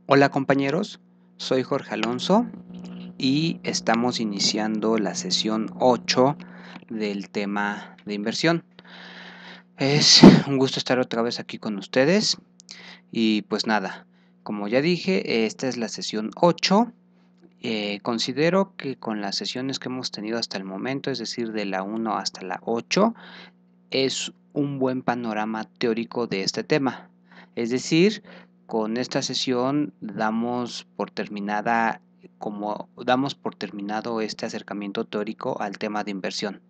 Hola compañeros, soy Jorge Alonso y estamos iniciando la sesión 8 del tema de inversión. Es un gusto estar otra vez aquí con ustedes y pues nada, como ya dije, esta es la sesión 8. Considero que con las sesiones que hemos tenido hasta el momento, es decir, de la 1 hasta la 8, es un buen panorama teórico de este tema. Es decir, con esta sesión damos por terminado este acercamiento teórico al tema de inversión.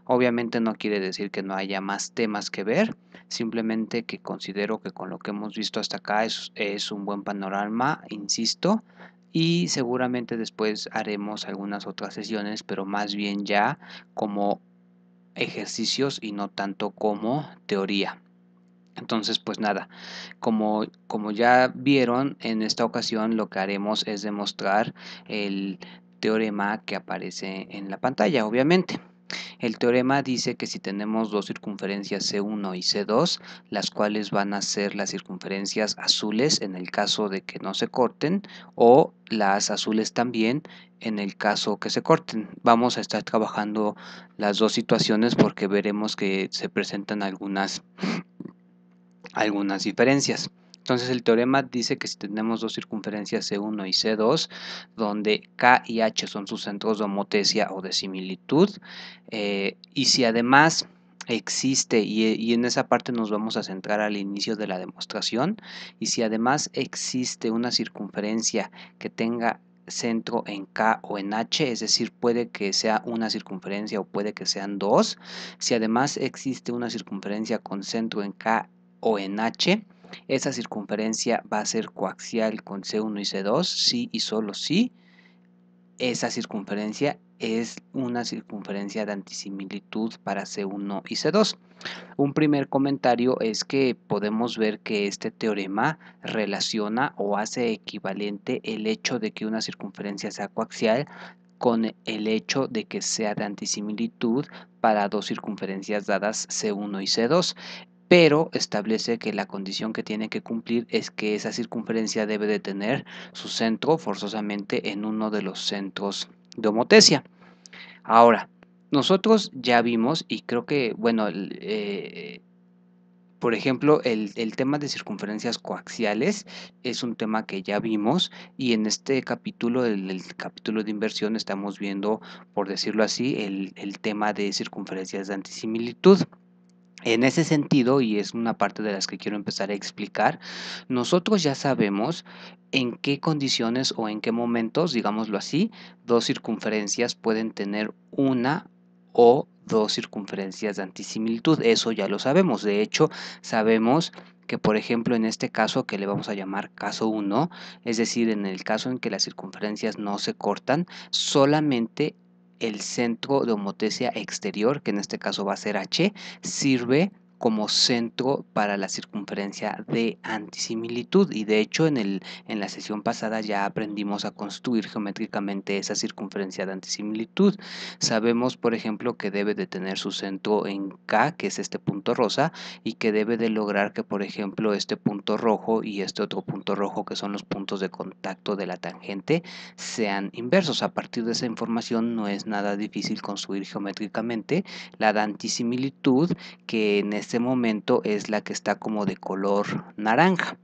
Obviamente no quiere decir que no haya más temas que ver, simplemente que considero que con lo que hemos visto hasta acá es un buen panorama, insisto, y seguramente después haremos algunas otras sesiones, pero más bien ya como ejercicios y no tanto como teoría. Entonces, pues nada, como ya vieron, en esta ocasión lo que haremos es demostrar el teorema que aparece en la pantalla, obviamente. El teorema dice que si tenemos dos circunferencias C1 y C2, las cuales van a ser las circunferencias azules en el caso de que no se corten, o las azules también en el caso que se corten. Vamos a estar trabajando las dos situaciones porque veremos que se presentan algunas diferencias. Entonces el teorema dice que si tenemos dos circunferencias C1 y C2, donde K y H son sus centros de homotecia o de similitud, y si además existe, y en esa parte nos vamos a centrar al inicio de la demostración, y si además existe una circunferencia que tenga centro en K o en H, es decir, puede que sea una circunferencia o puede que sean dos, si además existe una circunferencia con centro en K o en H, esa circunferencia va a ser coaxial con C1 y C2, si y solo si esa circunferencia es una circunferencia de antisimilitud para C1 y C2. Un primer comentario es que podemos ver que este teorema relaciona o hace equivalente el hecho de que una circunferencia sea coaxial con el hecho de que sea de antisimilitud para dos circunferencias dadas C1 y C2, pero establece que la condición que tiene que cumplir es que esa circunferencia debe de tener su centro forzosamente en uno de los centros de homotecia. Ahora, nosotros ya vimos, y creo que, bueno, por ejemplo, el tema de circunferencias coaxiales es un tema que ya vimos, y en este capítulo, el capítulo de inversión, estamos viendo, por decirlo así, el tema de circunferencias de antisimilitud. En ese sentido, y es una parte de las que quiero empezar a explicar, nosotros ya sabemos en qué condiciones o en qué momentos, digámoslo así, dos circunferencias pueden tener una o dos circunferencias de antisimilitud. Eso ya lo sabemos. De hecho, sabemos que, por ejemplo, en este caso que le vamos a llamar caso 1, es decir, en el caso en que las circunferencias no se cortan, solamente el centro de homotecia exterior, que en este caso va a ser H, sirve como centro para la circunferencia de antisimilitud, y de hecho en la sesión pasada ya aprendimos a construir geométricamente esa circunferencia de antisimilitud. Sabemos, por ejemplo, que debe de tener su centro en K, que es este punto rosa, y que debe de lograr que, por ejemplo, este punto rojo y este otro punto rojo, que son los puntos de contacto de la tangente, sean inversos. A partir de esa información no es nada difícil construir geométricamente la de antisimilitud, que en este momento es la que está como de color naranja.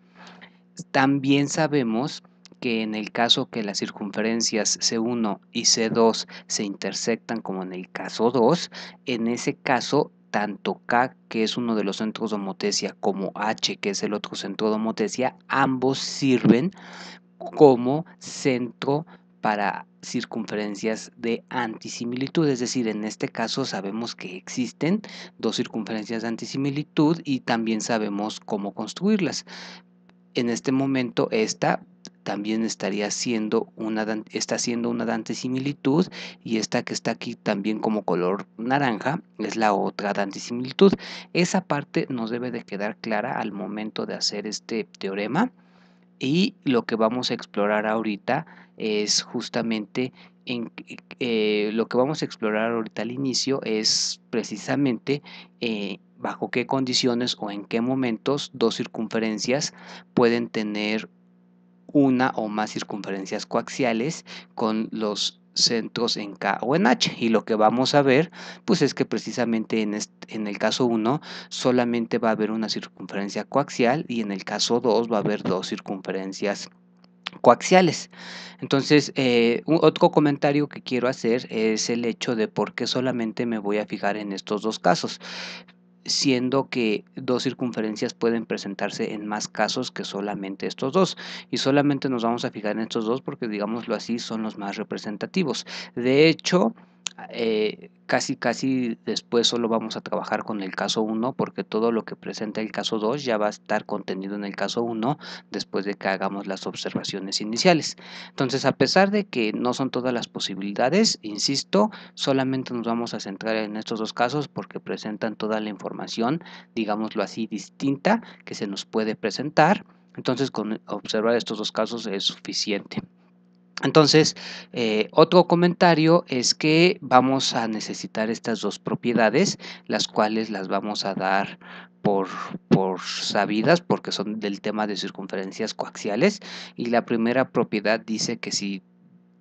También sabemos que en el caso que las circunferencias C1 y C2 se intersectan como en el caso 2, en ese caso tanto K, que es uno de los centros de homotecia, como H, que es el otro centro de homotecia, ambos sirven como centro para circunferencias de antisimilitud. Es decir, en este caso sabemos que existen dos circunferencias de antisimilitud y también sabemos cómo construirlas. En este momento esta también está haciendo una de antisimilitud, y esta que está aquí también como color naranja es la otra de antisimilitud. Esa parte nos debe de quedar clara al momento de hacer este teorema. Y lo que vamos a explorar ahorita es justamente lo que vamos a explorar ahorita al inicio es precisamente bajo qué condiciones o en qué momentos dos circunferencias pueden tener una o más circunferencias coaxiales con los centros en K o en H, y lo que vamos a ver pues es que precisamente en el caso 1 solamente va a haber una circunferencia coaxial y en el caso 2 va a haber dos circunferencias coaxiales. Entonces, otro comentario que quiero hacer es el hecho de por qué solamente me voy a fijar en estos dos casos, siendo que dos circunferencias pueden presentarse en más casos que solamente estos dos, y solamente nos vamos a fijar en estos dos porque, digámoslo así, son los más representativos. De hecho, casi después solo vamos a trabajar con el caso 1 porque todo lo que presenta el caso 2 ya va a estar contenido en el caso 1 después de que hagamos las observaciones iniciales. Entonces, a pesar de que no son todas las posibilidades, insisto, solamente nos vamos a centrar en estos dos casos porque presentan toda la información, digámoslo así, distinta que se nos puede presentar. Entonces, con observar estos dos casos es suficiente. Entonces, otro comentario es que vamos a necesitar estas dos propiedades, las cuales las vamos a dar por, por sabidas porque son del tema de circunferencias coaxiales, y la primera propiedad dice que si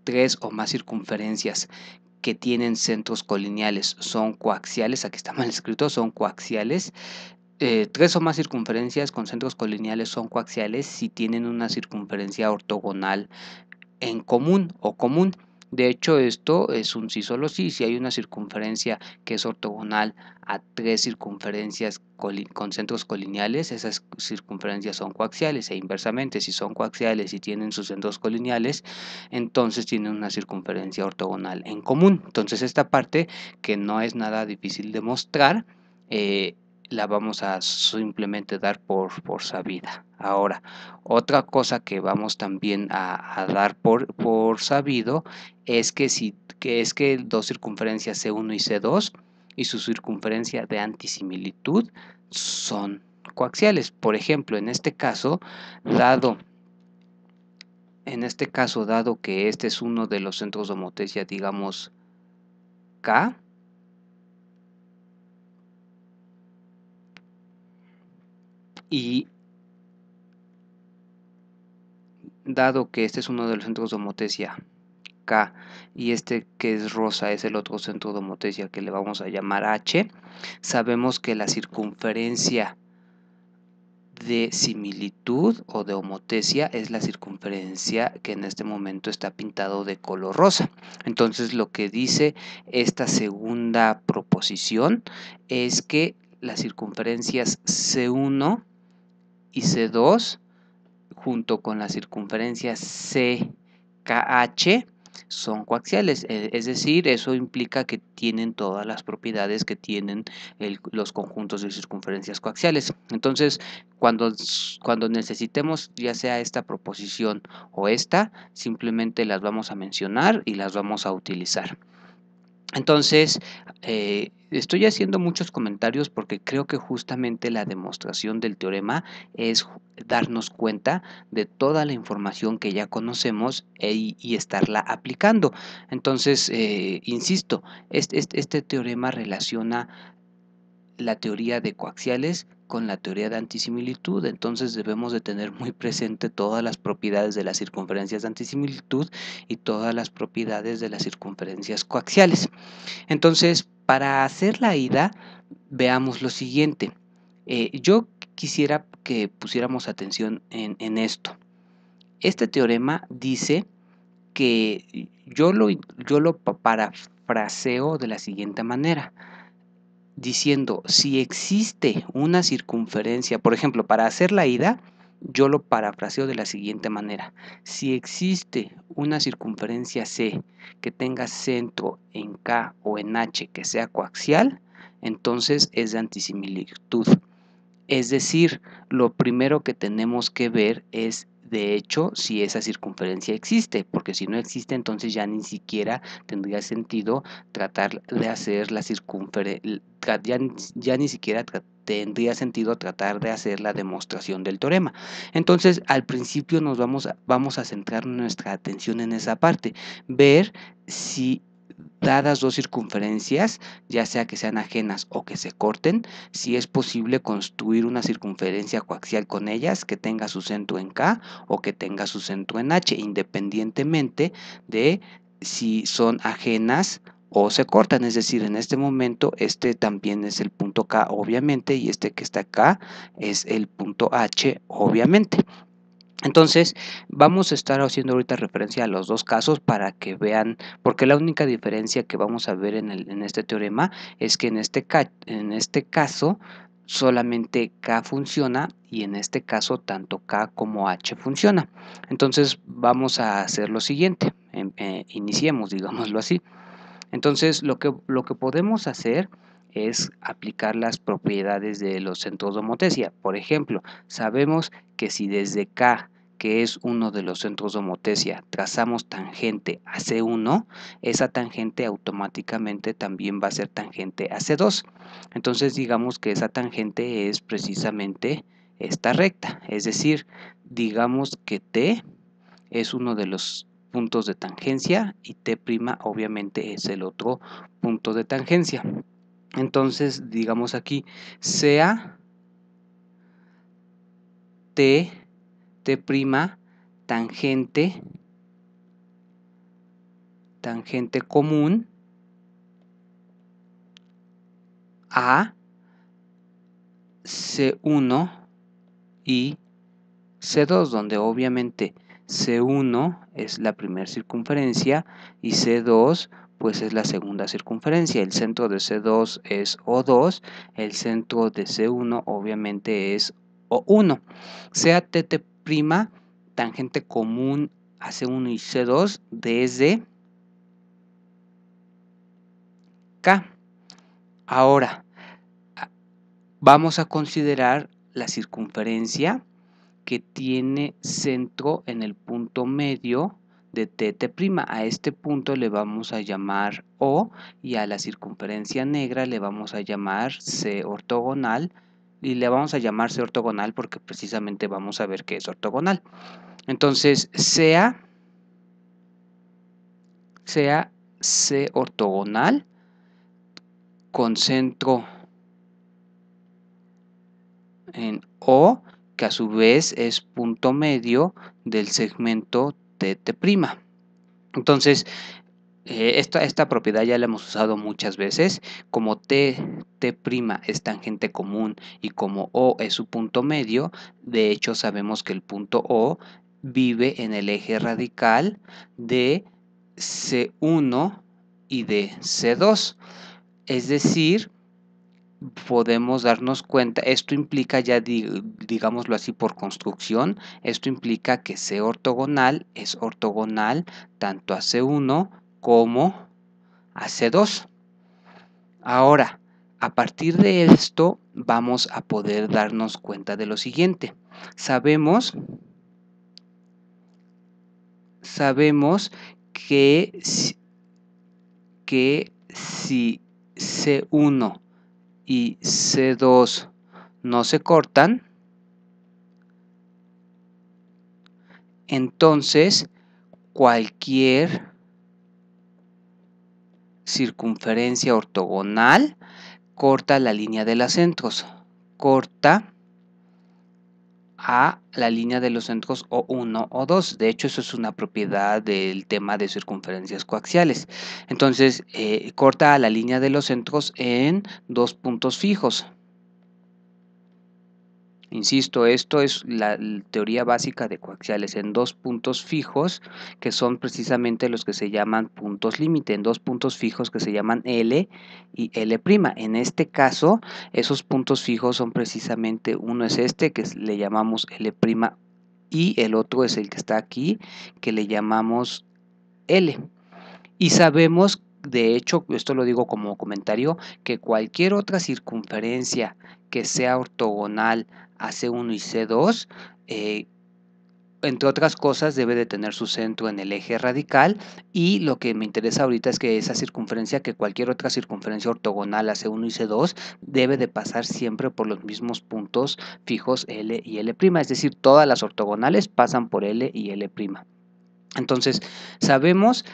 tres o más circunferencias que tienen centros colineales son coaxiales, aquí está mal escrito, son coaxiales. Tres o más circunferencias con centros colineales son coaxiales si tienen una circunferencia ortogonal en común o común. De hecho, esto es un sí solo sí. Si hay una circunferencia que es ortogonal a tres circunferencias con centros colineales, esas circunferencias son coaxiales, e inversamente, si son coaxiales y tienen sus centros colineales, entonces tienen una circunferencia ortogonal en común. Entonces, esta parte, que no es nada difícil de mostrar, la vamos a simplemente dar por sabida. Ahora, otra cosa que vamos también a dar por sabido es que dos circunferencias C1 y C2 y su circunferencia de antisimilitud son coaxiales. Por ejemplo, dado dado que este es uno de los centros de homotesia, digamos K, y dado que este es uno de los centros de homotesia K y este que es rosa es el otro centro de homotesia que le vamos a llamar H, sabemos que la circunferencia de similitud o de homotesia es la circunferencia que en este momento está pintado de color rosa. Entonces, lo que dice esta segunda proposición es que las circunferencias C1 y C2 junto con la circunferencia CKH son coaxiales, es decir, eso implica que tienen todas las propiedades que tienen los conjuntos de circunferencias coaxiales. Entonces, cuando necesitemos ya sea esta proposición o esta, simplemente las vamos a mencionar y las vamos a utilizar. Entonces, estoy haciendo muchos comentarios porque creo que justamente la demostración del teorema es darnos cuenta de toda la información que ya conocemos y estarla aplicando. Entonces, insisto, este teorema relaciona la teoría de coaxiales con la teoría de antisimilitud, entonces debemos de tener muy presente todas las propiedades de las circunferencias de antisimilitud y todas las propiedades de las circunferencias coaxiales. Entonces, para hacer la ida, veamos lo siguiente. Yo quisiera que pusiéramos atención en esto. Este teorema dice que yo lo parafraseo de la siguiente manera, diciendo, si existe una circunferencia, por ejemplo, para hacer la ida, yo lo parafraseo de la siguiente manera. Si existe una circunferencia C que tenga centro en K o en H que sea coaxial, entonces es de antisimilitud. Es decir, lo primero que tenemos que ver es, de hecho, si esa circunferencia existe, porque si no existe, entonces ya ni siquiera tendría sentido tratar de hacer la circunferencia, ya ni siquiera tendría sentido tratar de hacer la demostración del teorema. Entonces, al principio vamos a centrar nuestra atención en esa parte, ver si dadas dos circunferencias, ya sea que sean ajenas o que se corten, si es posible construir una circunferencia coaxial con ellas que tenga su centro en K o que tenga su centro en H, independientemente de si son ajenas o se cortan. Es decir, en este momento este también es el punto K, obviamente, y este que está acá es el punto H, obviamente. Entonces, vamos a estar haciendo ahorita referencia a los dos casos para que vean, porque la única diferencia que vamos a ver en este teorema es que en este caso solamente K funciona y en este caso tanto K como H funciona. Entonces, vamos a hacer lo siguiente, iniciemos, digámoslo así. Entonces, lo que podemos hacer es aplicar las propiedades de los centros de homotesia. Por ejemplo, sabemos que si desde K, que es uno de los centros de homotesia, trazamos tangente a C1, esa tangente automáticamente también va a ser tangente a C2. Entonces, digamos que esa tangente es precisamente esta recta. Es decir, digamos que T es uno de los puntos de tangencia y T' obviamente es el otro punto de tangencia. Entonces, digamos aquí, sea T', tangente, tangente común a C1 y C2, donde obviamente C1 es la primera circunferencia y C2 pues es la segunda circunferencia. El centro de C2 es O2, el centro de C1 obviamente es O1. Sea TT', tangente común a C1 y C2 desde K. Ahora, vamos a considerar la circunferencia que tiene centro en el punto medio de TT'. A este punto le vamos a llamar O y a la circunferencia negra le vamos a llamar C ortogonal, y le vamos a llamar C ortogonal porque precisamente vamos a ver que es ortogonal. Entonces, sea C ortogonal con centro en O, que a su vez es punto medio del segmento TT'. Entonces, esta propiedad ya la hemos usado muchas veces. Como T' es tangente común y como O es su punto medio, de hecho sabemos que el punto O vive en el eje radical de C1 y de C2. Es decir, podemos darnos cuenta, esto implica ya, digámoslo así por construcción, esto implica que C ortogonal es ortogonal tanto a C1 como a C2. Ahora, a partir de esto vamos a poder darnos cuenta de lo siguiente. Sabemos que si C1 y C2 no se cortan, entonces cualquier circunferencia ortogonal corta la línea de los centros, corta a la línea de los centros O1 o 2. De hecho, eso es una propiedad del tema de circunferencias coaxiales. Entonces, corta a la línea de los centros en dos puntos fijos. Insisto, esto es la teoría básica de coaxiales, en dos puntos fijos que son precisamente los que se llaman puntos límite, en dos puntos fijos que se llaman L y L'. En este caso, esos puntos fijos son precisamente, uno es este que le llamamos L' y el otro es el que está aquí que le llamamos L. Y sabemos, de hecho, esto lo digo como comentario, que cualquier otra circunferencia que sea ortogonal a C1 y C2, entre otras cosas, debe de tener su centro en el eje radical, y lo que me interesa ahorita es que esa circunferencia, que cualquier otra circunferencia ortogonal a C1 y C2, debe de pasar siempre por los mismos puntos fijos L y L', es decir, todas las ortogonales pasan por L y L'. Entonces, sabemos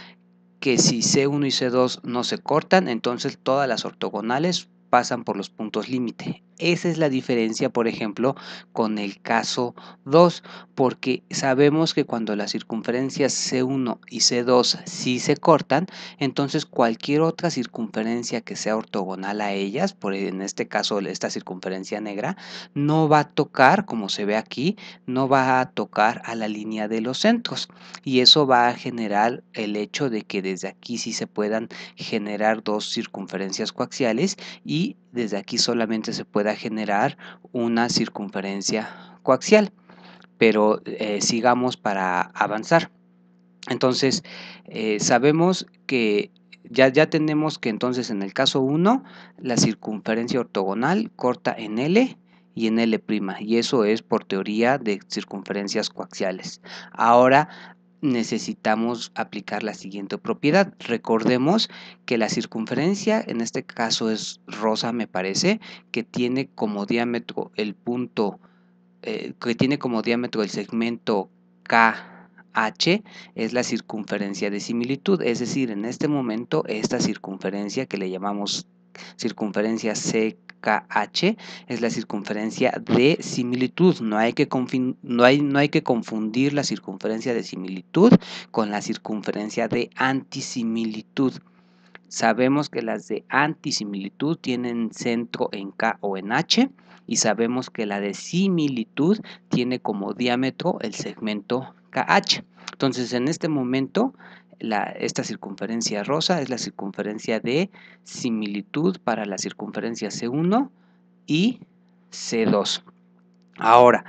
que si C1 y C2 no se cortan, entonces todas las ortogonales pasan por los puntos límite. Esa es la diferencia, por ejemplo, con el caso 2, porque sabemos que cuando las circunferencias C1 y C2 sí se cortan, entonces cualquier otra circunferencia que sea ortogonal a ellas, en este caso esta circunferencia negra, no va a tocar, como se ve aquí, no va a tocar a la línea de los centros, y eso va a generar el hecho de que desde aquí sí se puedan generar dos circunferencias coaxiales y desde aquí solamente se pueda generar una circunferencia coaxial. Pero sigamos para avanzar. Entonces, sabemos que ya tenemos que entonces en el caso 1 la circunferencia ortogonal corta en L y en L', y eso es por teoría de circunferencias coaxiales. Ahora necesitamos aplicar la siguiente propiedad. Recordemos que la circunferencia, en este caso es rosa, me parece, que tiene como diámetro el punto, que tiene como diámetro el segmento KH, es la circunferencia de similitud. Es decir, en este momento esta circunferencia que le llamamos circunferencia CKH es la circunferencia de similitud. No hay que confundir la circunferencia de similitud con la circunferencia de antisimilitud. Sabemos que las de antisimilitud tienen centro en K o en H, y sabemos que la de similitud tiene como diámetro el segmento KH. Entonces, en este momento, esta circunferencia rosa es la circunferencia de similitud para la circunferencia C1 y C2. Ahora,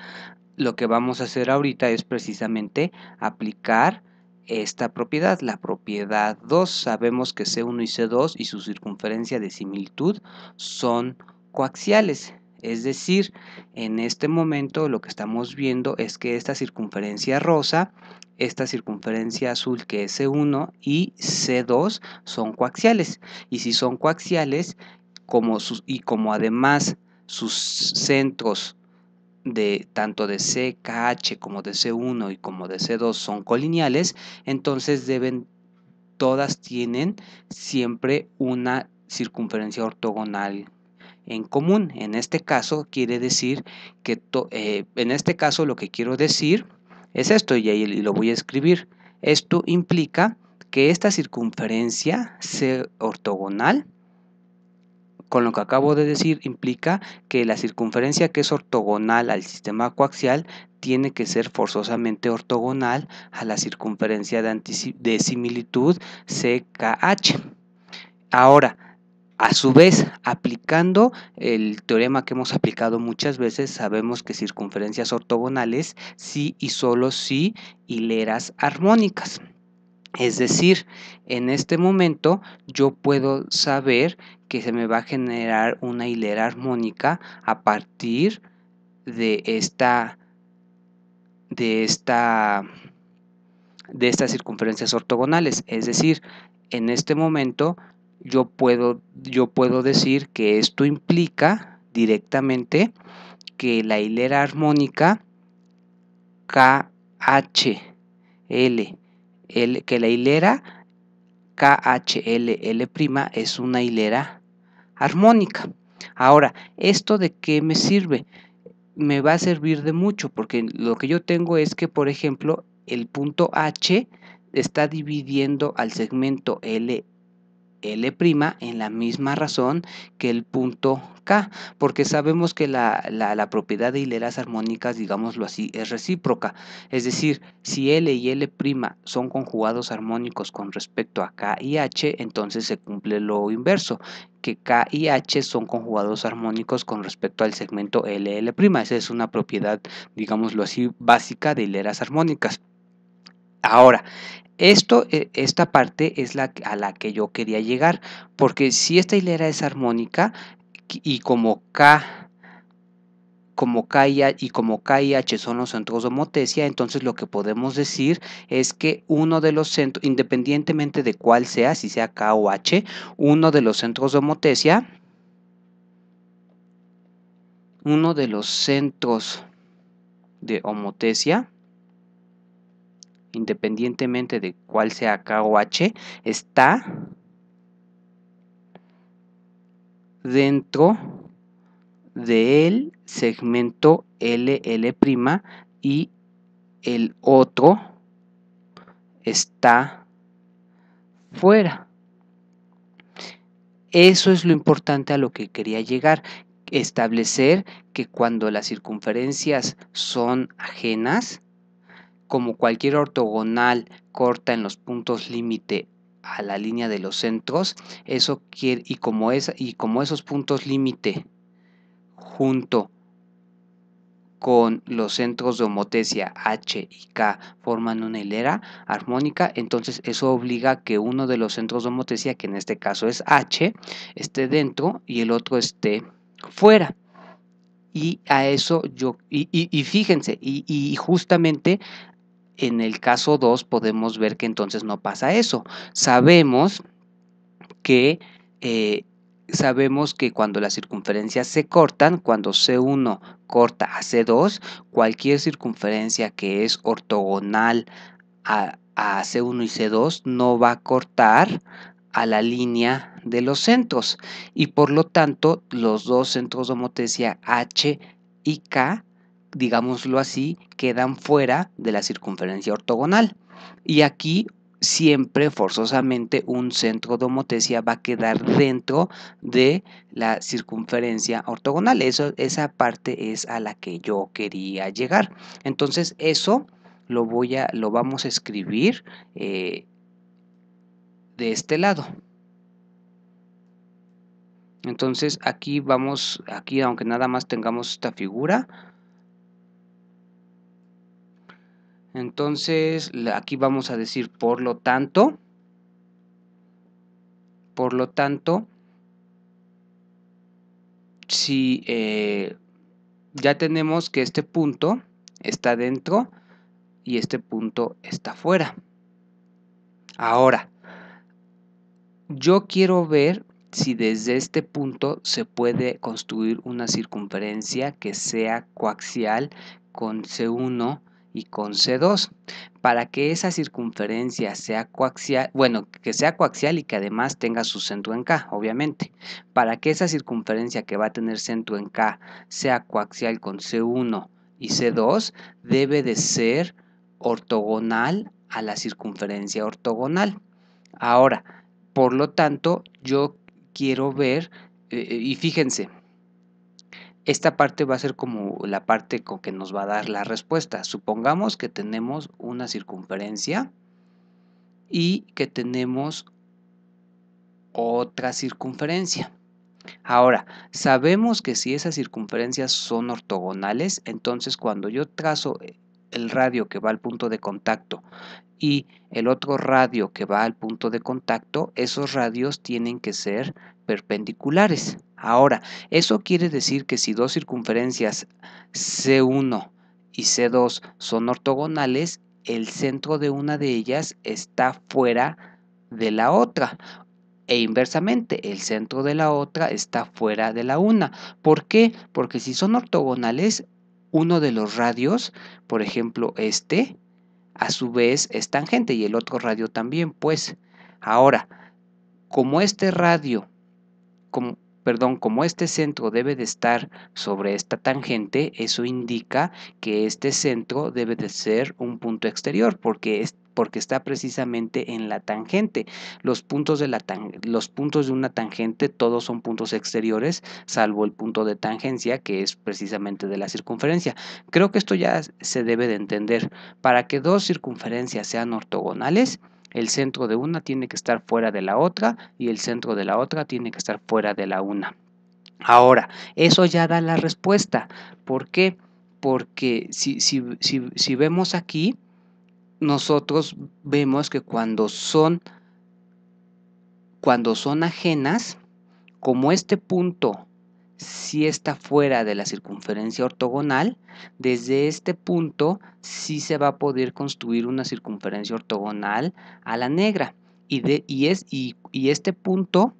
lo que vamos a hacer ahorita es precisamente aplicar esta propiedad, la propiedad 2. Sabemos que C1 y C2 y su circunferencia de similitud son coaxiales. Es decir, en este momento lo que estamos viendo es que esta circunferencia rosa, esta circunferencia azul que es C1 y C2 son coaxiales. Y si son coaxiales, como además sus centros tanto de CKH como de C1 y como de C2 son colineales, entonces todas tienen siempre una circunferencia ortogonal en común. En este caso quiere decir que en este caso lo que quiero decir es esto, y ahí lo voy a escribir. Esto implica que esta circunferencia C ortogonal, con lo que acabo de decir, implica que la circunferencia que es ortogonal al sistema coaxial tiene que ser forzosamente ortogonal a la circunferencia de similitud CKH. Ahora, a su vez, aplicando el teorema que hemos aplicado muchas veces, sabemos que circunferencias ortogonales sí y solo sí hileras armónicas. Es decir, en este momento yo puedo saber que se me va a generar una hilera armónica a partir de estas circunferencias ortogonales. Es decir, en este momento yo puedo decir que esto implica directamente que la hilera armónica KHL, que la hilera KHLL' es una hilera armónica. Ahora, ¿esto de qué me sirve? Me va a servir de mucho, porque lo que yo tengo es que, por ejemplo, el punto H está dividiendo al segmento L' en la misma razón que el punto K, porque sabemos que la propiedad de hileras armónicas, digámoslo así, es recíproca. Es decir, si L y L' son conjugados armónicos con respecto a K y H, entonces se cumple lo inverso, que K y H son conjugados armónicos con respecto al segmento LL'. Esa es una propiedad, digámoslo así, básica de hileras armónicas. Ahora, esta parte es a la que yo quería llegar, porque si esta hilera es armónica y como K y H son los centros de homotecia, entonces lo que podemos decir es que uno de los centros, independientemente de cuál sea, si sea K o H, uno de los centros de homotecia independientemente de cuál sea K o H, está dentro del segmento LL' y el otro está fuera. Eso es lo importante a lo que quería llegar, establecer que cuando las circunferencias son ajenas, como cualquier ortogonal corta en los puntos límite a la línea de los centros, eso quiere, y como esos puntos límite junto con los centros de homotecia H y K forman una hilera armónica, entonces eso obliga a que uno de los centros de homotecia, que en este caso es H, esté dentro y el otro esté fuera. Y a eso y fíjense, y justamente en el caso 2 podemos ver que entonces no pasa eso. Sabemos que cuando las circunferencias se cortan, cuando C1 corta a C2, cualquier circunferencia que es ortogonal a C1 y C2 no va a cortar a la línea de los centros y por lo tanto los dos centros de homotecia H y K, digámoslo así, quedan fuera de la circunferencia ortogonal. Y aquí siempre forzosamente un centro de homotecia va a quedar dentro de la circunferencia ortogonal. Esa parte es a la que yo quería llegar. Entonces eso lo vamos a escribir de este lado. Entonces aquí aunque nada más tengamos esta figura, entonces aquí vamos a decir por lo tanto, si ya tenemos que este punto está dentro y este punto está fuera. Ahora, yo quiero ver si desde este punto se puede construir una circunferencia que sea coaxial con C1 y con C2. Para que esa circunferencia sea coaxial, bueno, que sea coaxial y que además tenga su centro en K, obviamente. Para que esa circunferencia que va a tener centro en K sea coaxial con C1 y C2, debe de ser ortogonal a la circunferencia ortogonal. Ahora, por lo tanto, yo quiero ver, y fíjense, esta parte va a ser como la parte con que nos va a dar la respuesta. Supongamos que tenemos una circunferencia y que tenemos otra circunferencia. Ahora, sabemos que si esas circunferencias son ortogonales, entonces cuando yo trazo el radio que va al punto de contacto y el otro radio que va al punto de contacto, esos radios tienen que ser perpendiculares. Ahora, eso quiere decir que si dos circunferencias C1 y C2 son ortogonales, el centro de una de ellas está fuera de la otra. E inversamente, el centro de la otra está fuera de la una. ¿Por qué? Porque si son ortogonales, uno de los radios, por ejemplo este, a su vez es tangente y el otro radio también, pues. Ahora, como este radio, como este centro debe de estar sobre esta tangente, eso indica que este centro debe de ser un punto exterior, porque está precisamente en la tangente. Los puntos de una tangente todos son puntos exteriores, salvo el punto de tangencia, que es precisamente de la circunferencia. Creo que esto ya se debe de entender. Para que dos circunferencias sean ortogonales, el centro de una tiene que estar fuera de la otra y el centro de la otra tiene que estar fuera de la una. Ahora, eso ya da la respuesta. ¿Por qué? Porque si vemos aquí, nosotros vemos que cuando son ajenas, como este punto sí está fuera de la circunferencia ortogonal, desde este punto sí se va a poder construir una circunferencia ortogonal a la negra. Y este punto,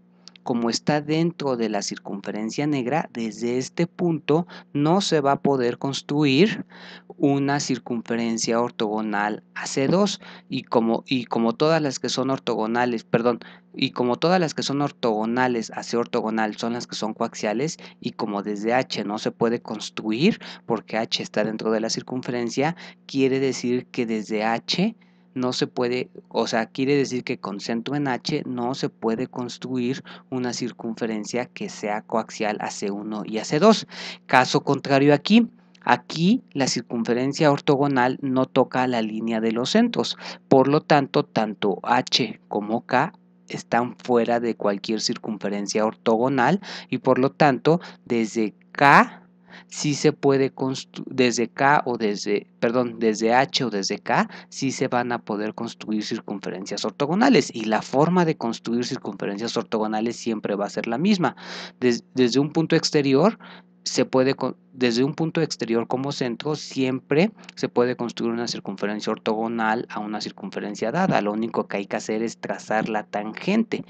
como está dentro de la circunferencia negra, desde este punto no se va a poder construir una circunferencia ortogonal a C2 y como todas las que son ortogonales, perdón, y como todas las que son ortogonales a C ortogonal son las que son coaxiales y como desde H no se puede construir porque H está dentro de la circunferencia, quiere decir que desde H no se puede, o sea, quiere decir que con centro en H no se puede construir una circunferencia que sea coaxial a C1 y a C2. Caso contrario aquí. Aquí la circunferencia ortogonal no toca la línea de los centros, por lo tanto, tanto H como K están fuera de cualquier circunferencia ortogonal y por lo tanto, desde K sí se puede construir, desde K o desde, perdón, desde H o desde K, sí se van a poder construir circunferencias ortogonales y la forma de construir circunferencias ortogonales siempre va a ser la misma. Desde un punto exterior, desde un punto exterior como centro, siempre se puede construir una circunferencia ortogonal a una circunferencia dada. Lo único que hay que hacer es trazar la tangente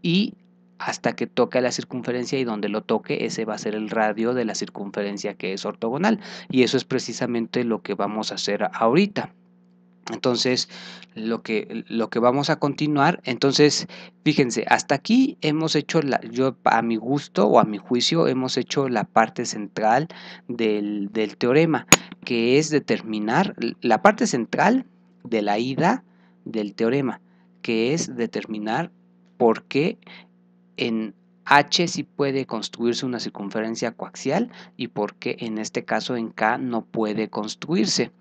y hasta que toque la circunferencia y donde lo toque, ese va a ser el radio de la circunferencia que es ortogonal. Y eso es precisamente lo que vamos a hacer ahorita. Entonces, lo que vamos a continuar, entonces, fíjense, hasta aquí hemos hecho, yo a mi gusto o a mi juicio, hemos hecho la parte central del teorema, que es determinar la parte central de la ida del teorema, que es determinar por qué en H sí puede construirse una circunferencia coaxial y por qué en este caso en K no puede construirse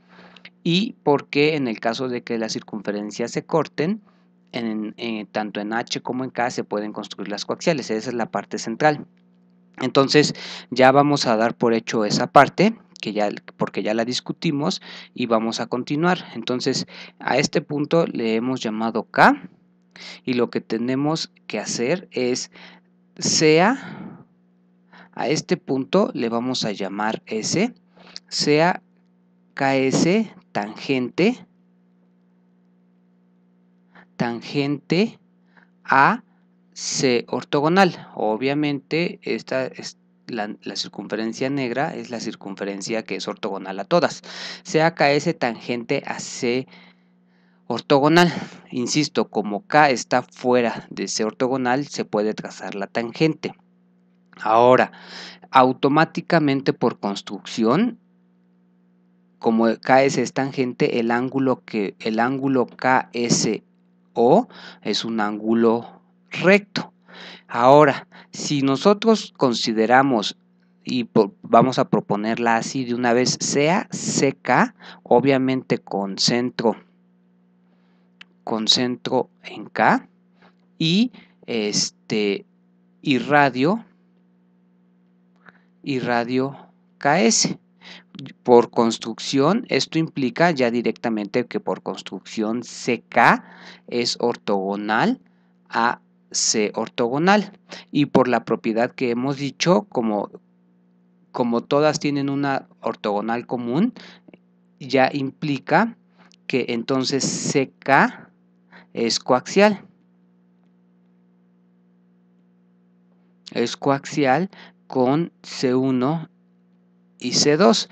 y por qué en el caso de que las circunferencias se corten, tanto en H como en K se pueden construir las coaxiales. Esa es la parte central. Entonces ya vamos a dar por hecho esa parte, porque ya la discutimos y vamos a continuar. Entonces a este punto le hemos llamado K y lo que tenemos que hacer es sea, a este punto le vamos a llamar S, sea KS tangente a C ortogonal. Obviamente esta es la circunferencia negra es la circunferencia que es ortogonal a todas. Sea KS tangente a C ortogonal. Insisto, como K está fuera de C ortogonal, se puede trazar la tangente. Ahora, automáticamente por construcción, como KS es tangente, el ángulo KSO es un ángulo recto. Ahora, si nosotros consideramos y vamos a proponerla así de una vez, sea CK, obviamente con centro en K y y radio KS. Por construcción, esto implica ya directamente que por construcción CK es ortogonal a C ortogonal y por la propiedad que hemos dicho, como todas tienen una ortogonal común, ya implica que entonces CK es coaxial. Es coaxial con C1 y C2,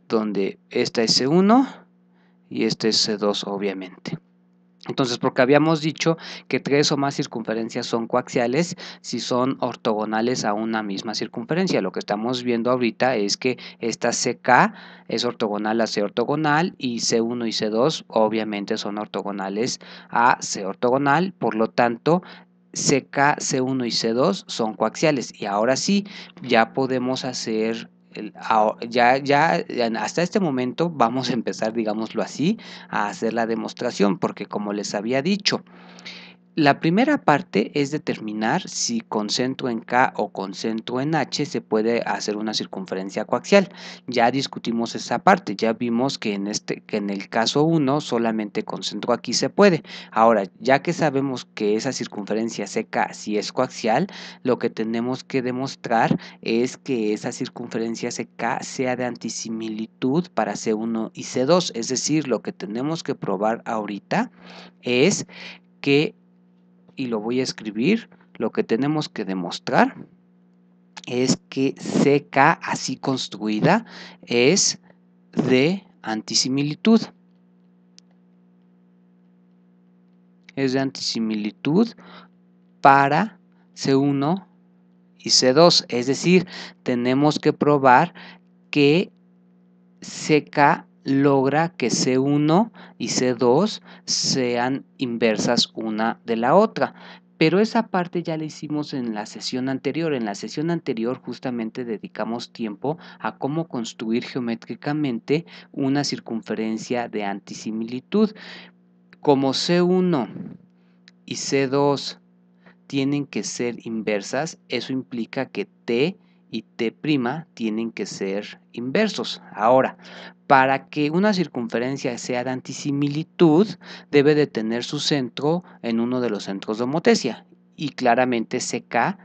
donde esta es C1 y este es C2 obviamente. Entonces, porque habíamos dicho que 3 o más circunferencias son coaxiales si son ortogonales a una misma circunferencia. Lo que estamos viendo ahorita es que esta CK es ortogonal a C ortogonal y C1 y C2 obviamente son ortogonales a C ortogonal. Por lo tanto, CK, C1 y C2 son coaxiales. Y ahora sí, ya podemos hacer hasta este momento vamos a empezar, digámoslo así, a hacer la demostración, porque como les había dicho, la primera parte es determinar si con centro en K o con centro en H se puede hacer una circunferencia coaxial. Ya discutimos esa parte, ya vimos que en el caso 1 solamente con centro aquí se puede. Ahora, ya que sabemos que esa circunferencia CK sí es coaxial, lo que tenemos que demostrar es que esa circunferencia CK sea de antisimilitud para C1 y C2. Es decir, lo que tenemos que probar ahorita es que y lo voy a escribir, lo que tenemos que demostrar es que CK así construida es de antisimilitud. Es de antisimilitud para C1 y C2. Es decir, tenemos que probar que CK logra que C1 y C2 sean inversas una de la otra. Pero esa parte ya la hicimos en la sesión anterior. En la sesión anterior justamente dedicamos tiempo a cómo construir geométricamente una circunferencia de antisimilitud. Como C1 y C2 tienen que ser inversas, eso implica que T y T' tienen que ser inversos. Ahora, para que una circunferencia sea de antisimilitud, debe de tener su centro en uno de los centros de homotesia. Y claramente CK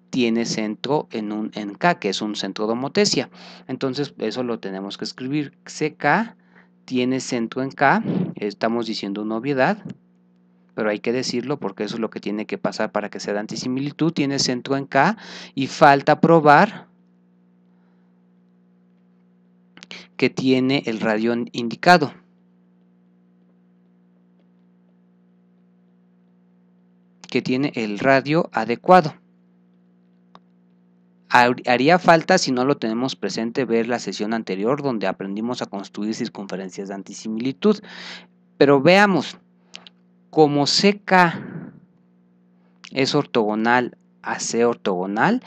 tiene centro en K, que es un centro de homotesia. Entonces, eso lo tenemos que escribir. CK tiene centro en K, estamos diciendo una obviedad, pero hay que decirlo porque eso es lo que tiene que pasar para que sea de antisimilitud. Tiene centro en K y falta probar que tiene el radio indicado. Que tiene el radio adecuado. Haría falta, si no lo tenemos presente, ver la sesión anterior donde aprendimos a construir circunferencias de antisimilitud. Pero veamos, como CK es ortogonal a C ortogonal,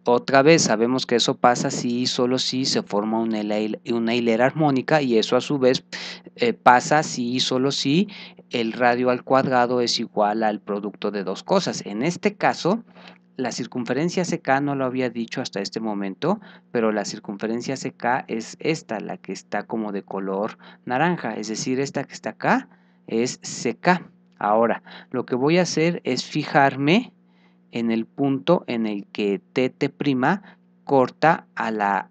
otra vez sabemos que eso pasa si y solo si se forma una hilera armónica, y eso a su vez pasa si y solo si el radio al cuadrado es igual al producto de dos cosas. En este caso, la circunferencia CK no lo había dicho hasta este momento, pero la circunferencia CK es esta, la que está como de color naranja, es decir, esta que está acá es CK. Ahora, lo que voy a hacer es fijarme en el punto en el que TT' corta a la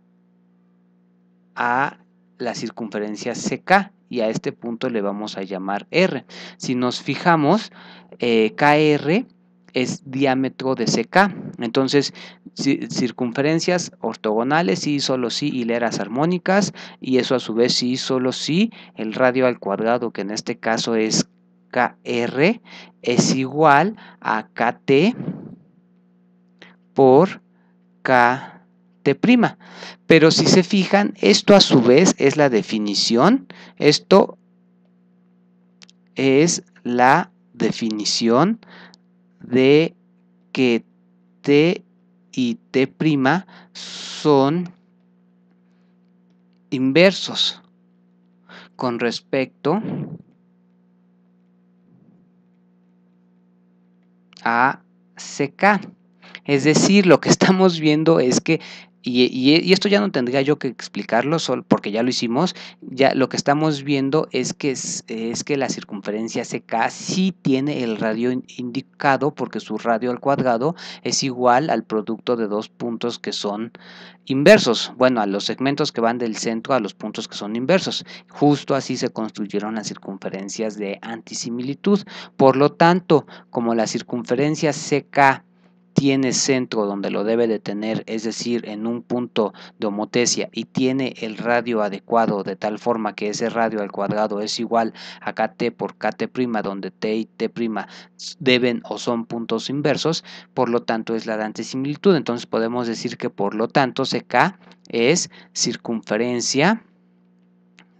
circunferencia CK, y a este punto le vamos a llamar R. Si nos fijamos, KR es diámetro de CK. Entonces, circunferencias ortogonales, sí, solo sí, hileras armónicas, y eso a su vez sí, solo sí, el radio al cuadrado, que en este caso es KR, es igual a KT por KT'. Pero si se fijan, esto a su vez es la definición. Esto es la definición de que T y T' son inversos con respecto a CK. Es decir, lo que estamos viendo es que, y esto ya no tendría yo que explicarlo, solo porque ya lo hicimos, ya lo que estamos viendo es que la circunferencia CK sí tiene el radio indicado, porque su radio al cuadrado es igual al producto de dos puntos que son inversos. Bueno, a los segmentos que van del centro a los puntos que son inversos. Justo así se construyeron las circunferencias de antisimilitud. Por lo tanto, como la circunferencia CK tiene centro donde lo debe de tener, es decir, en un punto de homotesia, y tiene el radio adecuado de tal forma que ese radio al cuadrado es igual a KT por KT', donde T y T' deben o son puntos inversos, por lo tanto es la de antisimilitud. Entonces podemos decir que por lo tanto CK es circunferencia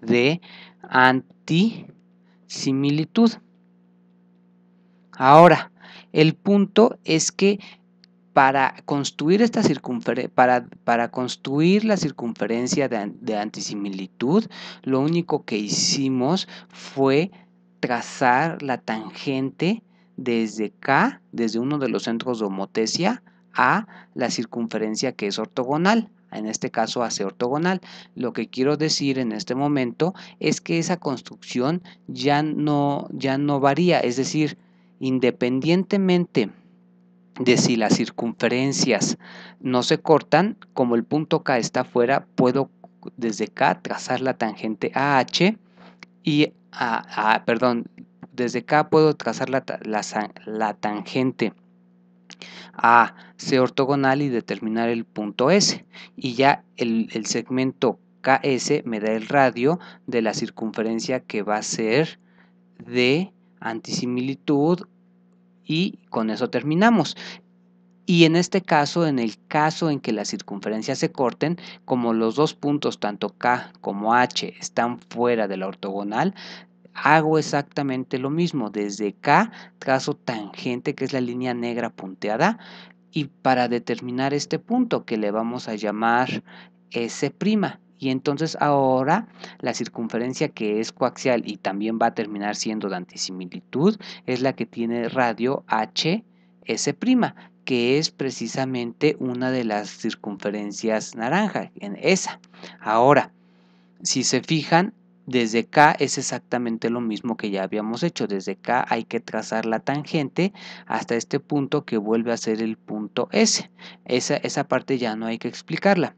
de antisimilitud. Ahora, el punto es que para construir esta para construir la circunferencia de antisimilitud, lo único que hicimos fue trazar la tangente desde K, desde uno de los centros de homotesia, a la circunferencia que es ortogonal, en este caso AC ortogonal. Lo que quiero decir en este momento es que esa construcción ya no varía, es decir, independientemente de si las circunferencias no se cortan, como el punto K está afuera, puedo desde K trazar la tangente AH y desde K puedo trazar la tangente a C ortogonal y determinar el punto S. Y ya el segmento KS me da el radio de la circunferencia que va a ser de antisimilitud y con eso terminamos. Y en este caso, en el caso en que las circunferencias se corten, como los dos puntos, tanto K como H, están fuera de la ortogonal, hago exactamente lo mismo. Desde K trazo tangente, que es la línea negra punteada, y para determinar este punto que le vamos a llamar S'. Y entonces ahora la circunferencia que es coaxial y también va a terminar siendo de antisimilitud es la que tiene radio HS', que es precisamente una de las circunferencias naranja, en esa. Ahora, si se fijan, desde K es exactamente lo mismo que ya habíamos hecho. Desde K hay que trazar la tangente hasta este punto que vuelve a ser el punto S. Esa parte ya no hay que explicarla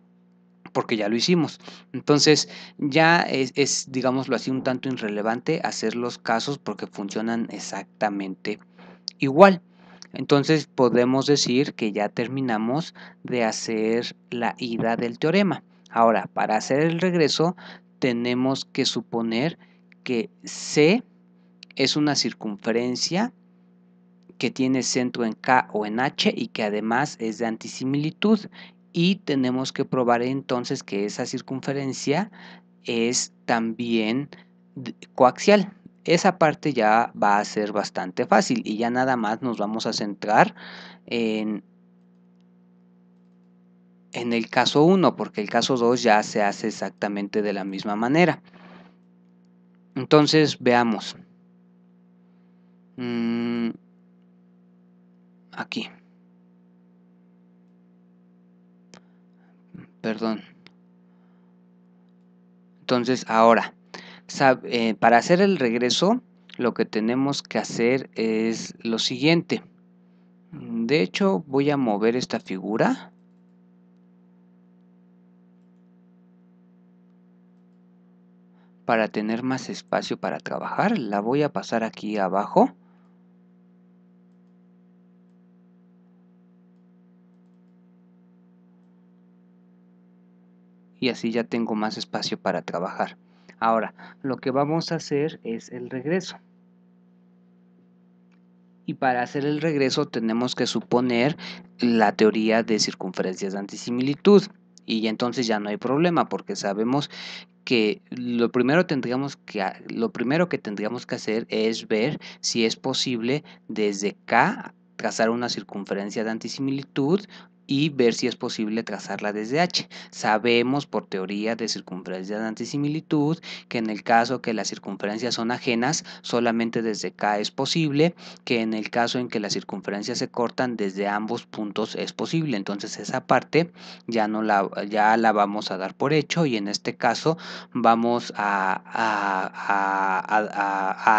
porque ya lo hicimos. Entonces ya es, digámoslo así, un tanto irrelevante hacer los casos porque funcionan exactamente igual. Entonces podemos decir que ya terminamos de hacer la ida del teorema. Ahora, para hacer el regreso, tenemos que suponer que C es una circunferencia que tiene centro en K o en H y que además es de antisimilitud. Y tenemos que probar entonces que esa circunferencia es también coaxial. Esa parte ya va a ser bastante fácil y ya nada más nos vamos a centrar en el caso 1, porque el caso 2 ya se hace exactamente de la misma manera. Entonces, veamos. Aquí. Perdón. Entonces, ahora, para hacer el regreso, lo que tenemos que hacer es lo siguiente. De hecho, voy a mover esta figura. Para tener más espacio para trabajar, la voy a pasar aquí abajo. Y así ya tengo más espacio para trabajar. Ahora, lo que vamos a hacer es el regreso. Y para hacer el regreso tenemos que suponer la teoría de circunferencias de antisimilitud. Y entonces ya no hay problema porque sabemos que lo primero que tendríamos que hacer es ver si es posible desde K trazar una circunferencia de antisimilitud y ver si es posible trazarla desde H. Sabemos por teoría de circunferencia de antisimilitud que en el caso que las circunferencias son ajenas, solamente desde K es posible, que en el caso en que las circunferencias se cortan desde ambos puntos es posible. Entonces esa parte ya la vamos a dar por hecho y en este caso vamos a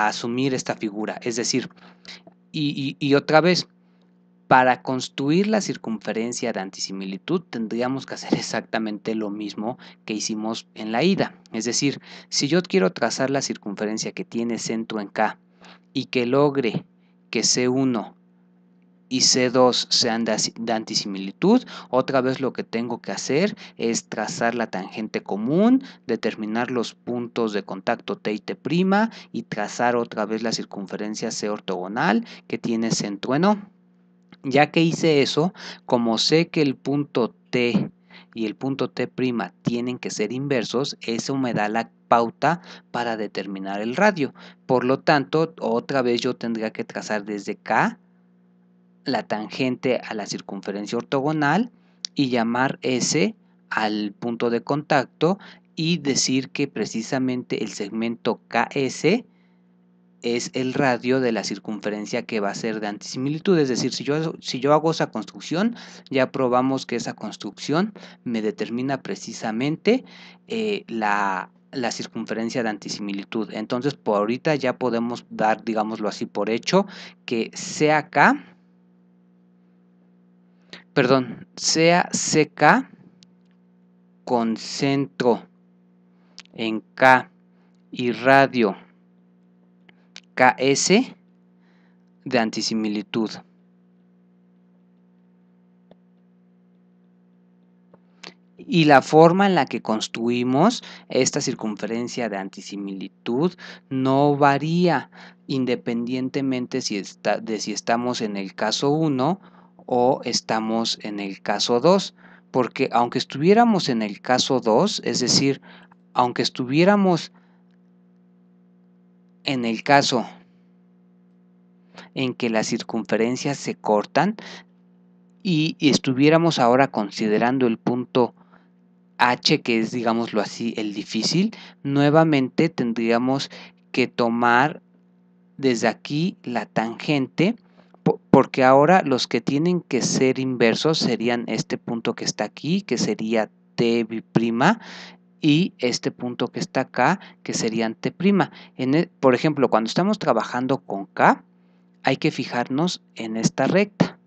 asumir esta figura. Es decir, y otra vez, para construir la circunferencia de antisimilitud tendríamos que hacer exactamente lo mismo que hicimos en la ida. Es decir, si yo quiero trazar la circunferencia que tiene centro en K y que logre que C1 y C2 sean de antisimilitud, otra vez lo que tengo que hacer es trazar la tangente común, determinar los puntos de contacto T y T' y trazar otra vez la circunferencia C ortogonal que tiene centro en O. Ya que hice eso, como sé que el punto T y el punto T' tienen que ser inversos, eso me da la pauta para determinar el radio. Por lo tanto, otra vez yo tendría que trazar desde K la tangente a la circunferencia ortogonal y llamar S al punto de contacto y decir que precisamente el segmento KS es el radio de la circunferencia que va a ser de antisimilitud. Es decir, si yo hago esa construcción, ya probamos que esa construcción me determina precisamente la circunferencia de antisimilitud. Entonces, por ahorita ya podemos dar, digámoslo así, por hecho que sea CK con centro en K y radio KS de antisimilitud. Y la forma en la que construimos esta circunferencia de antisimilitud no varía independientemente de si estamos en el caso 1 o estamos en el caso 2, porque aunque estuviéramos en el caso 2, es decir, aunque estuviéramos en el caso en que las circunferencias se cortan y estuviéramos ahora considerando el punto H, que es, digámoslo así, el difícil, nuevamente tendríamos que tomar desde aquí la tangente, porque ahora los que tienen que ser inversos serían este punto que está aquí, que sería T', y este punto que está acá, que serían T'. Por ejemplo, cuando estamos trabajando con K, hay que fijarnos en esta recta.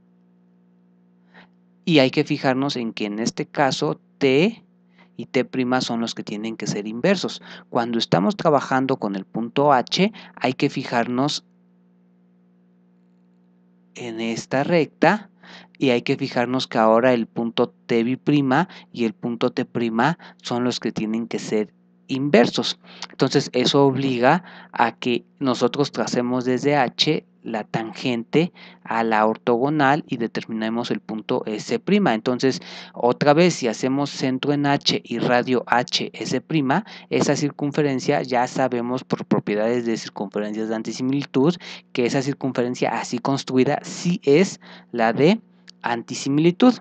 Y hay que fijarnos en que en este caso T y T' son los que tienen que ser inversos. Cuando estamos trabajando con el punto H, hay que fijarnos en esta recta y hay que fijarnos que ahora el punto T' y el punto T' son los que tienen que ser inversos. Entonces eso obliga a que nosotros tracemos desde H la tangente a la ortogonal y determinemos el punto S'. Entonces, otra vez, si hacemos centro en H y radio H, S', esa circunferencia ya sabemos por propiedades de circunferencias de antisimilitud que esa circunferencia así construida sí es la de antisimilitud.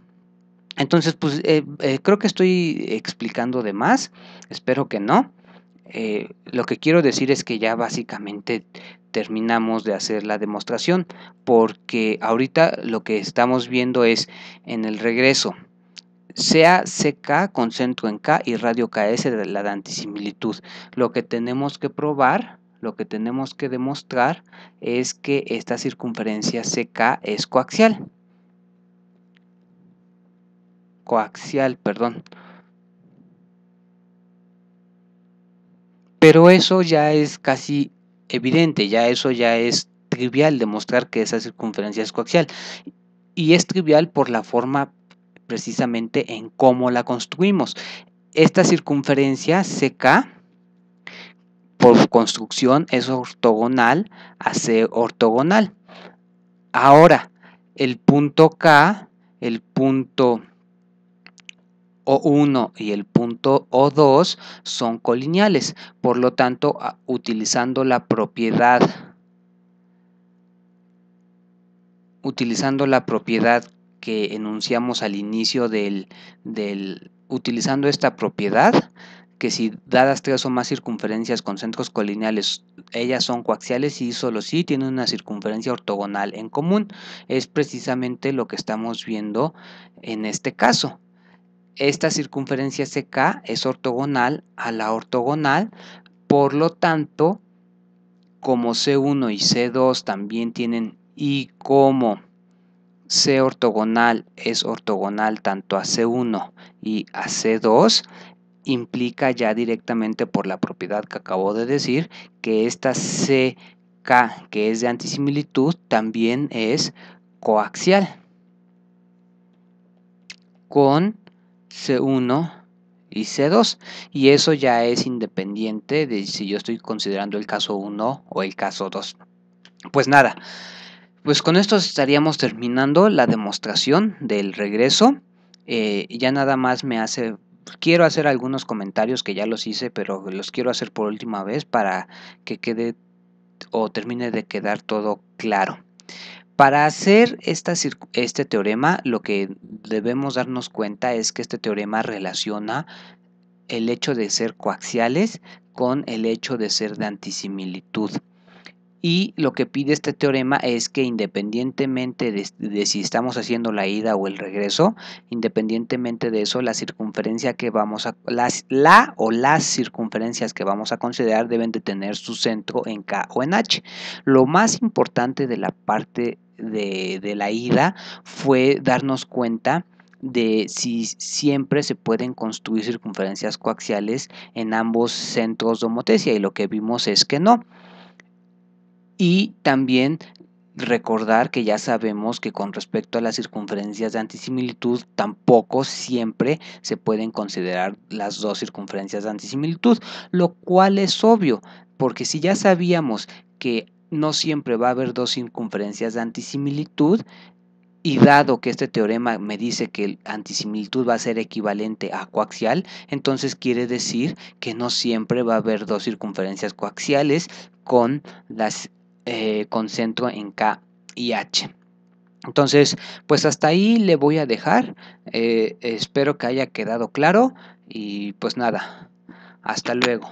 Entonces, pues creo que estoy explicando de más, espero que no. Lo que quiero decir es que ya básicamente terminamos de hacer la demostración, porque ahorita lo que estamos viendo es en el regreso, sea CK con centro en K y radio KS de la de antisimilitud. Lo que tenemos que probar, lo que tenemos que demostrar es que esta circunferencia CK es coaxial. Pero eso ya es casi evidente, eso ya es trivial demostrar que esa circunferencia es coaxial. Y es trivial por la forma precisamente en cómo la construimos. Esta circunferencia CK por construcción es ortogonal a C ortogonal. Ahora, el punto K, el punto O1 y el punto O2 son colineales, por lo tanto, utilizando la propiedad que enunciamos al inicio utilizando esta propiedad, que si dadas tres o más circunferencias con centros colineales, ellas son coaxiales y solo si tienen una circunferencia ortogonal en común. Es precisamente lo que estamos viendo en este caso. Esta circunferencia CK es ortogonal a la ortogonal, por lo tanto, como C1 y C2 también tienen, y como C ortogonal es ortogonal tanto a C1 y a C2, implica ya directamente por la propiedad que acabo de decir que esta CK, que es de antisimilitud, también es coaxial con C1 y C2, y eso ya es independiente de si yo estoy considerando el caso 1 o el caso 2. Pues nada, pues con esto estaríamos terminando la demostración del regreso. Ya nada más quiero hacer algunos comentarios que ya los hice, pero los quiero hacer por última vez para que quede o termine de quedar todo claro. Para hacer este teorema, lo que debemos darnos cuenta es que este teorema relaciona el hecho de ser coaxiales con el hecho de ser de antisimilitud. Y lo que pide este teorema es que independientemente de si estamos haciendo la ida o el regreso, independientemente de eso, la circunferencia que vamos a, las circunferencias que vamos a considerar deben de tener su centro en K o en H. Lo más importante de la parte de la ida fue darnos cuenta de si siempre se pueden construir circunferencias coaxiales en ambos centros de homotesia, y lo que vimos es que no. Y también recordar que ya sabemos que con respecto a las circunferencias de antisimilitud tampoco siempre se pueden considerar las dos circunferencias de antisimilitud, lo cual es obvio, porque si ya sabíamos que no siempre va a haber dos circunferencias de antisimilitud, y dado que este teorema me dice que el antisimilitud va a ser equivalente a coaxial, entonces quiere decir que no siempre va a haber dos circunferencias coaxiales con con centro en K y H. Entonces, pues hasta ahí le voy a dejar. Espero que haya quedado claro y pues nada, hasta luego.